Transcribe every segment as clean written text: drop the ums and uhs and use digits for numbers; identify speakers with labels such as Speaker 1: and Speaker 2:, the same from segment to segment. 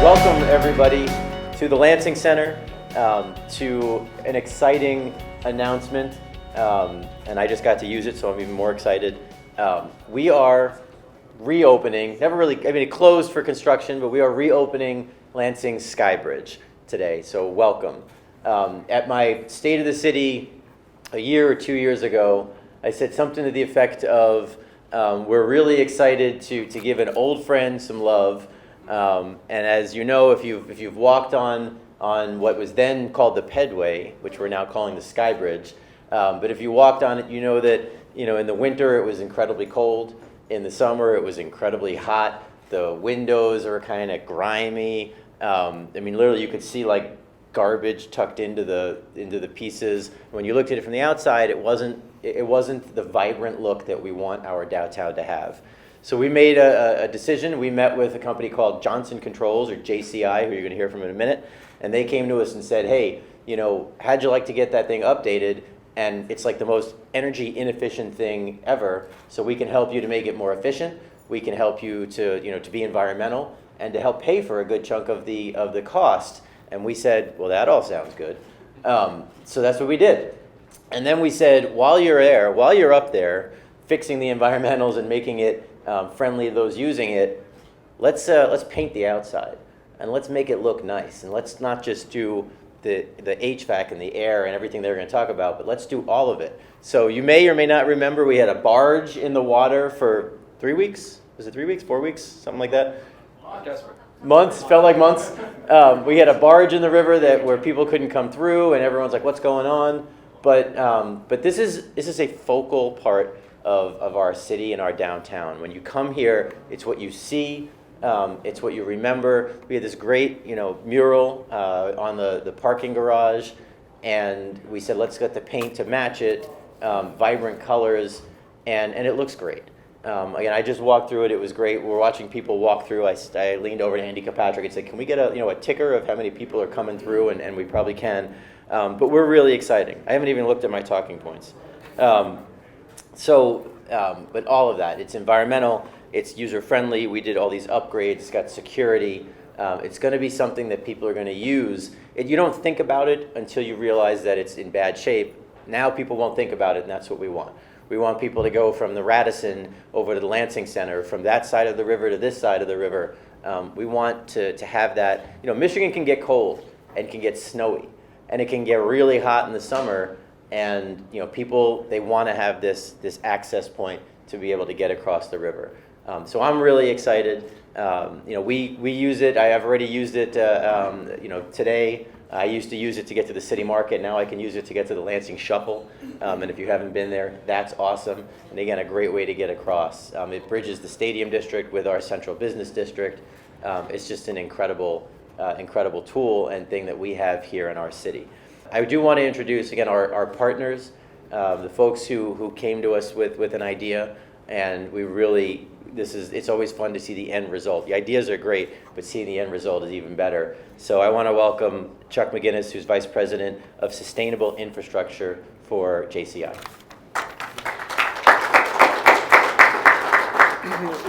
Speaker 1: Welcome everybody to the Lansing Center, to an exciting announcement, and I just got to use it, so I'm even more excited. We are reopening, it closed for construction, but we are reopening Lansing Skybridge today, so welcome. At my State of the City a year or 2 years ago, I said something to the effect of, we're really excited to give an old friend some love. And as you know, if you've walked on what was then called the Pedway, which we're now calling the Skybridge, but if you walked on it, you know that in the winter it was incredibly cold. In the summer it was incredibly hot. The windows are kind of grimy. Literally you could see like garbage tucked into the pieces. When you looked at it from the outside, it wasn't the vibrant look that we want our downtown to have. So we made a decision. We met with a company called Johnson Controls, or JCI, who you're going to hear from in a minute, and they came to us and said, hey, how'd you like to get that thing updated? And it's like the most energy inefficient thing ever, so we can help you to make it more efficient. We can help you to be environmental and to help pay for a good chunk of the cost. And we said, well, that all sounds good. So that's what we did. And then we said, while you're up there fixing the environmentals and making it friendly to those using it, let's paint the outside and let's make it look nice, and let's not just do the HVAC and the air and everything they're going to talk about, but let's do all of it. So you may or may not remember we had a barge in the water for 3 weeks. Was it 3 weeks, 4 weeks, something like that? Months, felt like months. We had a barge in the river where people couldn't come through, and everyone's like, what's going on? But this is a focal part of our city and our downtown. When you come here, it's what you see, it's what you remember. We had this great mural on the parking garage, and we said let's get the paint to match it, vibrant colors, and it looks great. Again, I just walked through it. It was great. We're watching people walk through. I leaned over to Andy Kilpatrick and said, can we get a ticker of how many people are coming through? And we probably can. But we're really exciting. I haven't even looked at my talking points. But all of that, it's environmental, it's user-friendly, we did all these upgrades, it's got security, it's going to be something that people are going to use. You don't think about it until you realize that it's in bad shape. Now people won't think about it, and that's what we want. We want people to go from the Radisson over to the Lansing Center, from that side of the river to this side of the river. We want to have that. Michigan can get cold and can get snowy, and it can get really hot in the summer. And people, they want to have this access point to be able to get across the river. So I'm really excited. We use it. I've already used it. Today. I used to use it to get to the city market. Now I can use it to get to the Lansing Shuffle. And if you haven't been there, that's awesome. And again, a great way to get across. It bridges the Stadium District with our Central Business District. It's just an incredible tool and thing that we have here in our city. I do want to introduce again our partners, the folks who came to us with an idea, and it's always fun to see the end result. The ideas are great, but seeing the end result is even better. So I want to welcome Chuck McGinnis, who's Vice President of Sustainable Infrastructure for JCI.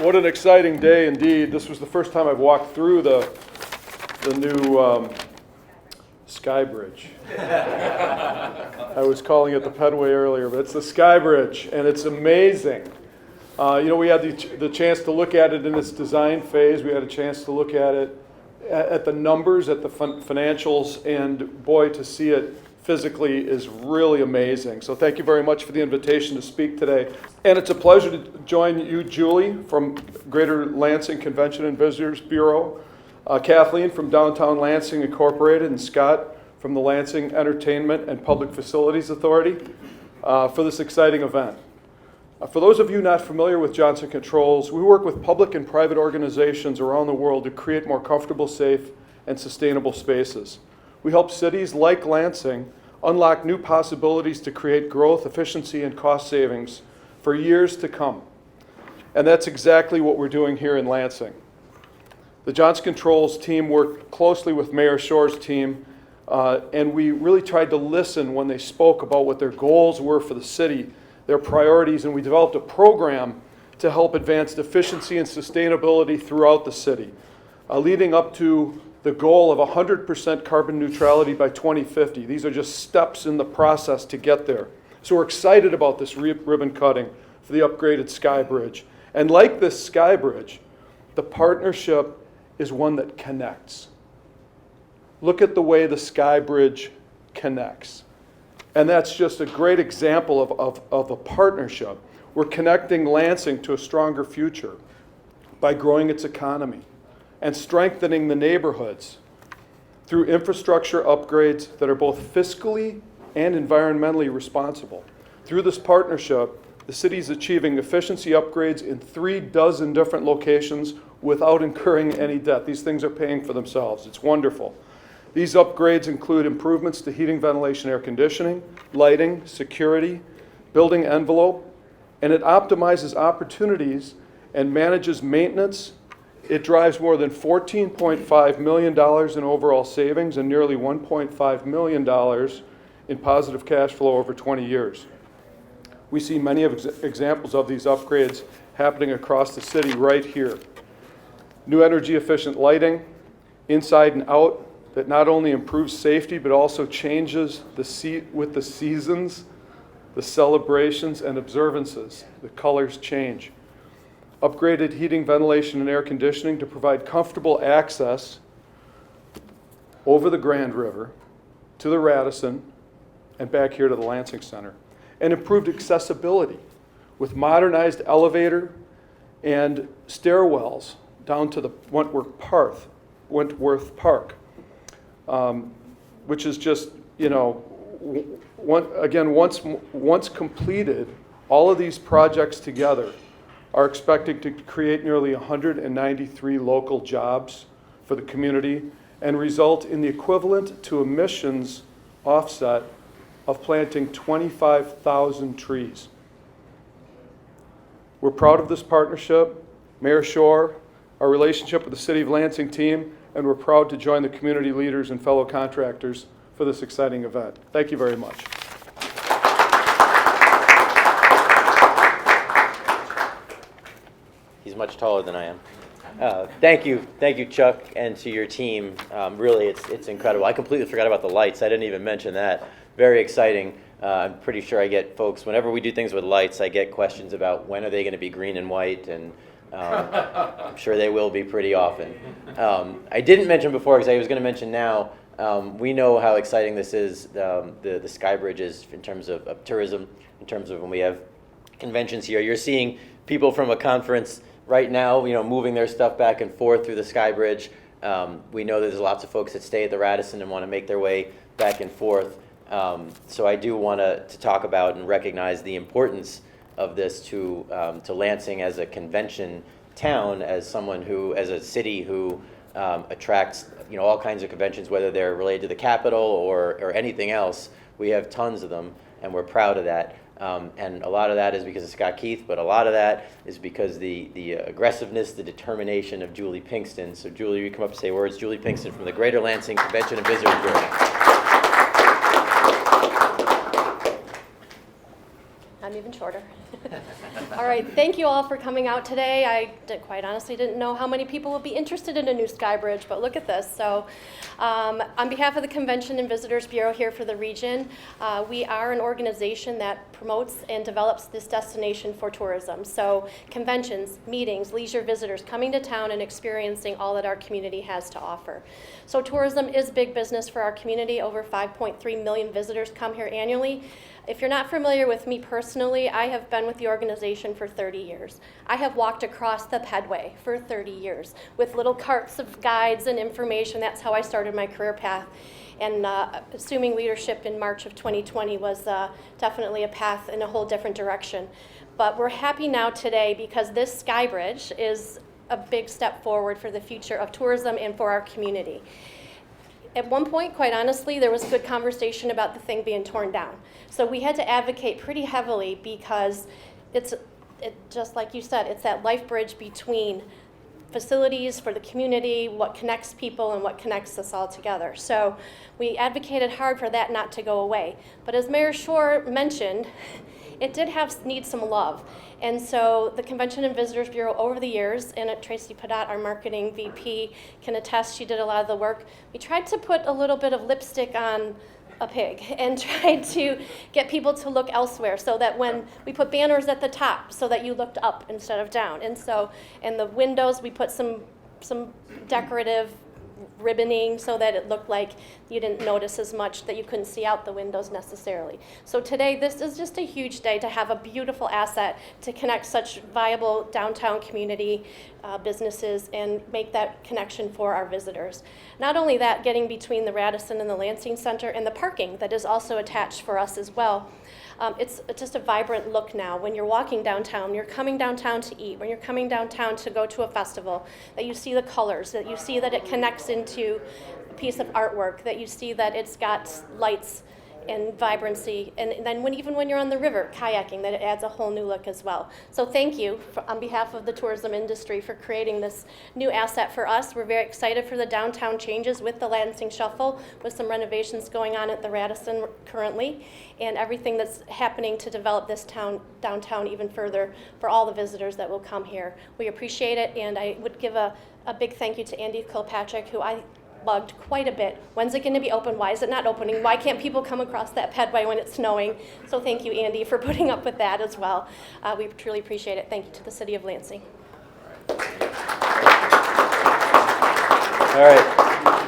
Speaker 2: What an exciting day indeed. This was the first time I've walked through the new Skybridge. I was calling it the Pedway earlier, but it's the Skybridge, and it's amazing. We had the chance to look at it in its design phase. We had a chance to look at it at the numbers, at the financials, and boy, to see it physically is really amazing. So thank you very much for the invitation to speak today. And it's a pleasure to join you, Julie, from Greater Lansing Convention and Visitors Bureau, Kathleen from Downtown Lansing Incorporated, and Scott from the Lansing Entertainment and Public Facilities Authority for this exciting event. For those of you not familiar with Johnson Controls, we work with public and private organizations around the world to create more comfortable, safe, and sustainable spaces. We help cities like Lansing unlock new possibilities to create growth, efficiency, and cost savings for years to come. And that's exactly what we're doing here in Lansing. The Johnson Controls team worked closely with Mayor Shore's team, and we really tried to listen when they spoke about what their goals were for the city, their priorities, and we developed a program to help advance efficiency and sustainability throughout the city. leading up to the goal of 100% carbon neutrality by 2050. These are just steps in the process to get there. So we're excited about this ribbon cutting for the upgraded Skybridge. And like this Skybridge, the partnership is one that connects. Look at the way the Skybridge connects. And that's just a great example of a partnership. We're connecting Lansing to a stronger future by growing its economy and strengthening the neighborhoods through infrastructure upgrades that are both fiscally and environmentally responsible. Through this partnership, the city is achieving efficiency upgrades in 36 different locations without incurring any debt. These things are paying for themselves. It's wonderful. These upgrades include improvements to heating, ventilation, air conditioning, lighting, security, building envelope, and it optimizes opportunities and manages maintenance. It drives more than $14.5 million in overall savings and nearly $1.5 million in positive cash flow over 20 years. We see many examples of these upgrades happening across the city right here. New energy efficient lighting, inside and out, that not only improves safety but also changes with the seasons, the celebrations and observances. The colors change. Upgraded heating, ventilation, and air conditioning to provide comfortable access over the Grand River to the Radisson and back here to the Lansing Center. And improved accessibility with modernized elevator and stairwells down to the Wentworth Park, which is just, once completed, all of these projects together are expected to create nearly 193 local jobs for the community and result in the equivalent to emissions offset of planting 25,000 trees. We're proud of this partnership, Mayor Shore, our relationship with the City of Lansing team, and we're proud to join the community leaders and fellow contractors for this exciting event. Thank you very much.
Speaker 1: He's much taller than I am. Thank you, Chuck, and to your team. Really, it's incredible. I completely forgot about the lights. I didn't even mention that. Very exciting. I'm pretty sure I get folks, whenever we do things with lights, I get questions about when are they going to be green and white, and I'm sure they will be pretty often. I didn't mention before, because I was going to mention now, we know how exciting this is, the Skybridge is in terms of tourism, in terms of when we have conventions here. You're seeing people from a conference right now, moving their stuff back and forth through the Skybridge. We know there's lots of folks that stay at the Radisson and want to make their way back and forth. So I do want to talk about and recognize the importance of this to Lansing as a convention town, as a city who attracts all kinds of conventions, whether they're related to the Capitol or anything else. We have tons of them, and we're proud of that. And a lot of that is because of Scott Keith, but a lot of that is because the aggressiveness, the determination of Julie Pinkston. So Julie, you come up and say words. Julie Pinkston from the Greater Lansing Convention and Visitors Bureau.
Speaker 3: I'm even shorter. All right, thank you all for coming out today. I quite honestly didn't know how many people would be interested in a new Skybridge, but look at this. So on behalf of the Convention and Visitors Bureau here for the region, we are an organization that promotes and develops this destination for tourism. So conventions, meetings, leisure visitors coming to town and experiencing all that our community has to offer. So tourism is big business for our community. Over 5.3 million visitors come here annually. If you're not familiar with me personally, I have been with the organization for 30 years. I have walked across the Pedway for 30 years with little carts of guides and information. That's how I started my career path. And assuming leadership in March of 2020 was definitely a path in a whole different direction. But we're happy now today because this Skybridge is a big step forward for the future of tourism and for our community. At one point, quite honestly, there was good conversation about the thing being torn down. So we had to advocate pretty heavily because just like you said, it's that life bridge between facilities for the community, what connects people and what connects us all together. So we advocated hard for that not to go away. But as Mayor Shore mentioned, it did need some love. And so the Convention and Visitors Bureau over the years, and Tracy Padot, our marketing VP, can attest, she did a lot of the work. We tried to put a little bit of lipstick on a pig and tried to get people to look elsewhere, so that when we put banners at the top so that you looked up instead of down. And so in the windows we put some decorative ribboning so that it looked like you didn't notice as much, that you couldn't see out the windows necessarily. So today, this is just a huge day to have a beautiful asset to connect such viable downtown community businesses and make that connection for our visitors. Not only that, getting between the Radisson and the Lansing Center and the parking that is also attached for us as well. It's just a vibrant look now. When you're walking downtown, you're coming downtown to eat, when you're coming downtown to go to a festival, that you see the colors, that you see that it connects into a piece of artwork, that you see that it's got lights and vibrancy, and then even when you're on the river kayaking, that it adds a whole new look as well. So thank you on behalf of the tourism industry for creating this new asset for us. We're very excited for the downtown changes with the Lansing Shuffle, with some renovations going on at the Radisson currently, and everything that's happening to develop this downtown even further for all the visitors that will come here. We appreciate it, and I would give a big thank you to Andy Kilpatrick, who I bugged quite a bit. When's it going to be open? Why is it not opening? Why can't people come across that pedway when it's snowing? So thank you, Andy, for putting up with that as well. We truly appreciate it. Thank you to the City of Lansing.
Speaker 1: All right.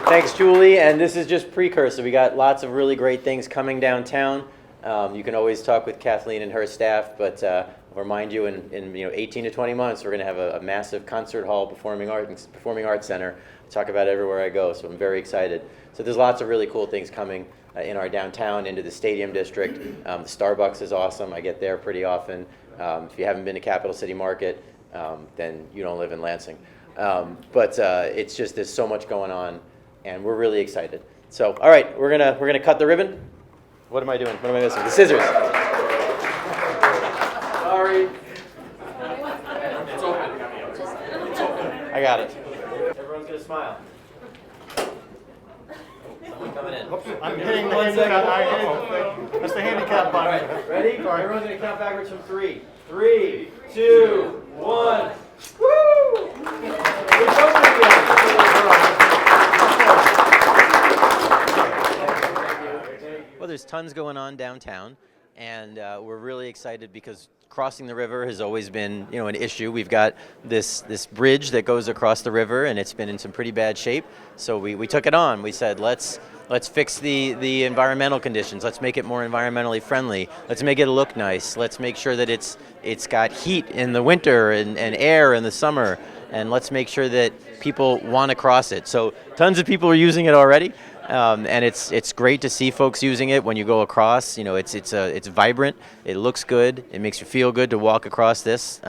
Speaker 1: Thanks, Julie. And this is just precursor. We got lots of really great things coming downtown. You can always talk with Kathleen and her staff, but I'll remind you, in 18 to 20 months, we're going to have a massive concert hall, performing arts center. Talk about it everywhere I go, so I'm very excited. So there's lots of really cool things coming in our downtown, into the Stadium District. The Starbucks is awesome. I get there pretty often. If you haven't been to Capital City Market, then you don't live in Lansing. But it's just, there's so much going on, and we're really excited. So, all right, we're gonna cut the ribbon. What am I doing? What am I missing? The scissors. Sorry. It's open. I got it. Everyone's gonna smile. Someone coming in.
Speaker 4: I'm hitting the handicap. That's the handicap button.
Speaker 1: All right, ready? Everyone's gonna count backwards from 3. 3, 2, 1. Woo! It's open again. Well, there's tons going on downtown, and we're really excited because crossing the river has always been, an issue. We've got this bridge that goes across the river, and it's been in some pretty bad shape. So we took it on. We said, let's fix the environmental conditions. Let's make it more environmentally friendly. Let's make it look nice. Let's make sure that it's got heat in the winter and air in the summer. And let's make sure that people want to cross it. So tons of people are using it already. And it's great to see folks using it when you go across. It's vibrant. It looks good. It makes you feel good to walk across this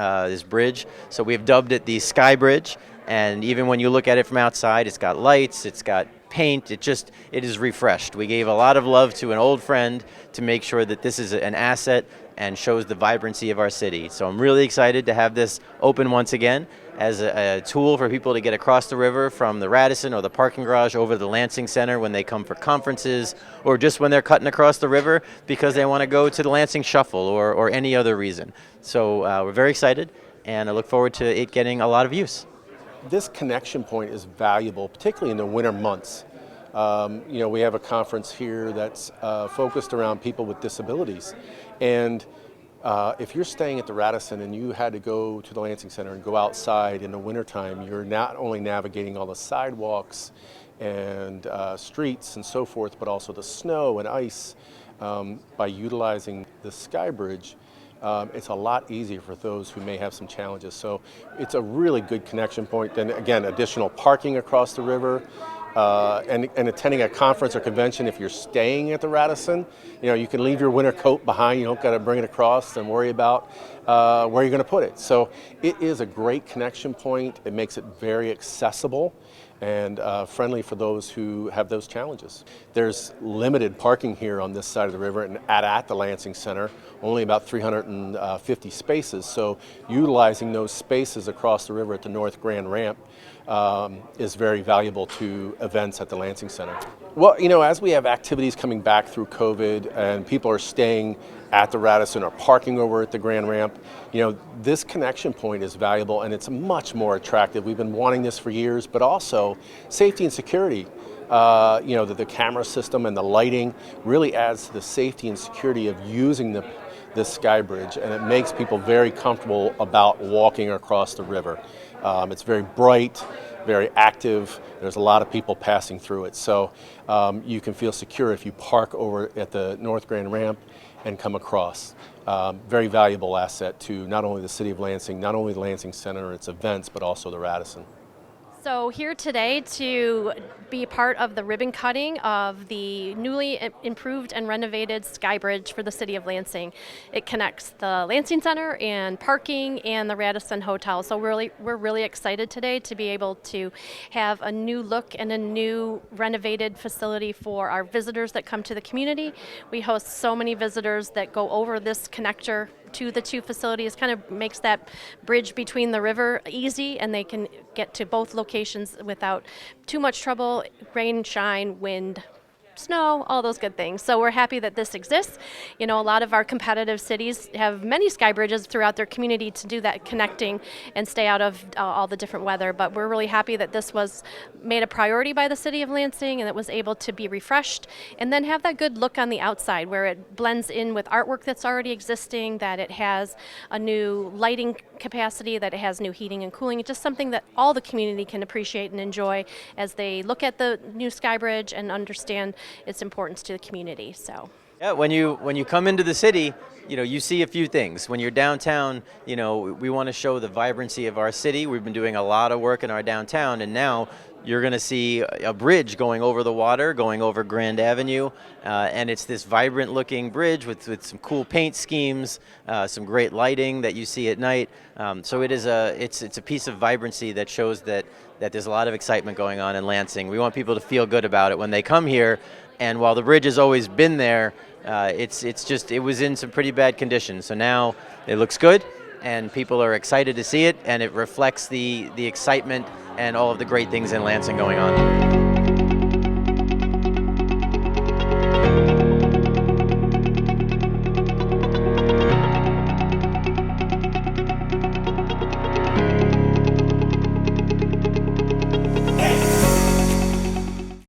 Speaker 1: bridge. So we've dubbed it the Skybridge. And even when you look at it from outside, it's got lights. It's got paint. It is refreshed. We gave a lot of love to an old friend to make sure that this is an asset and shows the vibrancy of our city. So I'm really excited to have this open once again as a tool for people to get across the river from the Radisson or the parking garage over to the Lansing Center when they come for conferences, or just when they're cutting across the river because they want to go to the Lansing Shuffle or any other reason. So we're very excited, and I look forward to it getting a lot of use.
Speaker 4: This connection point is valuable, particularly in the winter months. We have a conference here that's focused around people with disabilities. And if you're staying at the Radisson and you had to go to the Lansing Center and go outside in the wintertime, you're not only navigating all the sidewalks and streets and so forth, but also the snow and ice. By utilizing the Skybridge, it's a lot easier for those who may have some challenges. So it's a really good connection point. And again, additional parking across the river. And attending a conference or convention, if you're staying at the Radisson, you can leave your winter coat behind. You don't got to bring it across and worry about where you're going to put it. So it is a great connection point. It makes it very accessible and friendly for those who have those challenges. There's limited parking here on this side of the river and at the Lansing Center, only about 350 spaces. So utilizing those spaces across the river at the North Grand Ramp is very valuable to events at the Lansing Center. Well, as we have activities coming back through COVID and people are staying at the Radisson or parking over at the Grand Ramp, this connection point is valuable and it's much more attractive. We've been wanting this for years, but also safety and security. The camera system and the lighting really adds to the safety and security of using this Skybridge, and it makes people very comfortable about walking across the river. It's very bright, very active. There's a lot of people passing through it. So you can feel secure if you park over at the North Grand Ramp and come across. Very valuable asset to not only the City of Lansing, not only the Lansing Center, its events, but also the Radisson.
Speaker 3: So here today to be part of the ribbon cutting of the newly improved and renovated Skybridge for the City of Lansing. It connects the Lansing Center and parking and the Radisson Hotel. So we're really excited today to be able to have a new look and a new renovated facility for our visitors that come to the community. We host so many visitors that go over this connector to the two facilities, kind of makes that bridge between the river easy, and they can get to both locations without too much trouble, rain, shine, wind, snow, all those good things. So we're happy that this exists. A lot of our competitive cities have many sky bridges throughout their community to do that connecting and stay out of all the different weather. But we're really happy that this was made a priority by the City of Lansing and it was able to be refreshed and then have that good look on the outside where it blends in with artwork that's already existing, that it has a new lighting capacity, that it has new heating and cooling. It's just something that all the community can appreciate and enjoy as they look at the new Skybridge and understand its importance to the community. So
Speaker 1: Yeah, when you come into the city, you see a few things. When you're downtown, we want to show the vibrancy of our city. We've been doing a lot of work in our downtown, and now you're going to see a bridge going over the water, going over Grand Avenue, and it's this vibrant looking bridge with some cool paint schemes, some great lighting that you see at night. So it's a piece of vibrancy that shows that there's a lot of excitement going on in Lansing. We want people to feel good about it when they come here. And while the bridge has always been there, it was in some pretty bad condition. So now it looks good, and people are excited to see it, and it reflects the excitement and all of the great things in Lansing going on.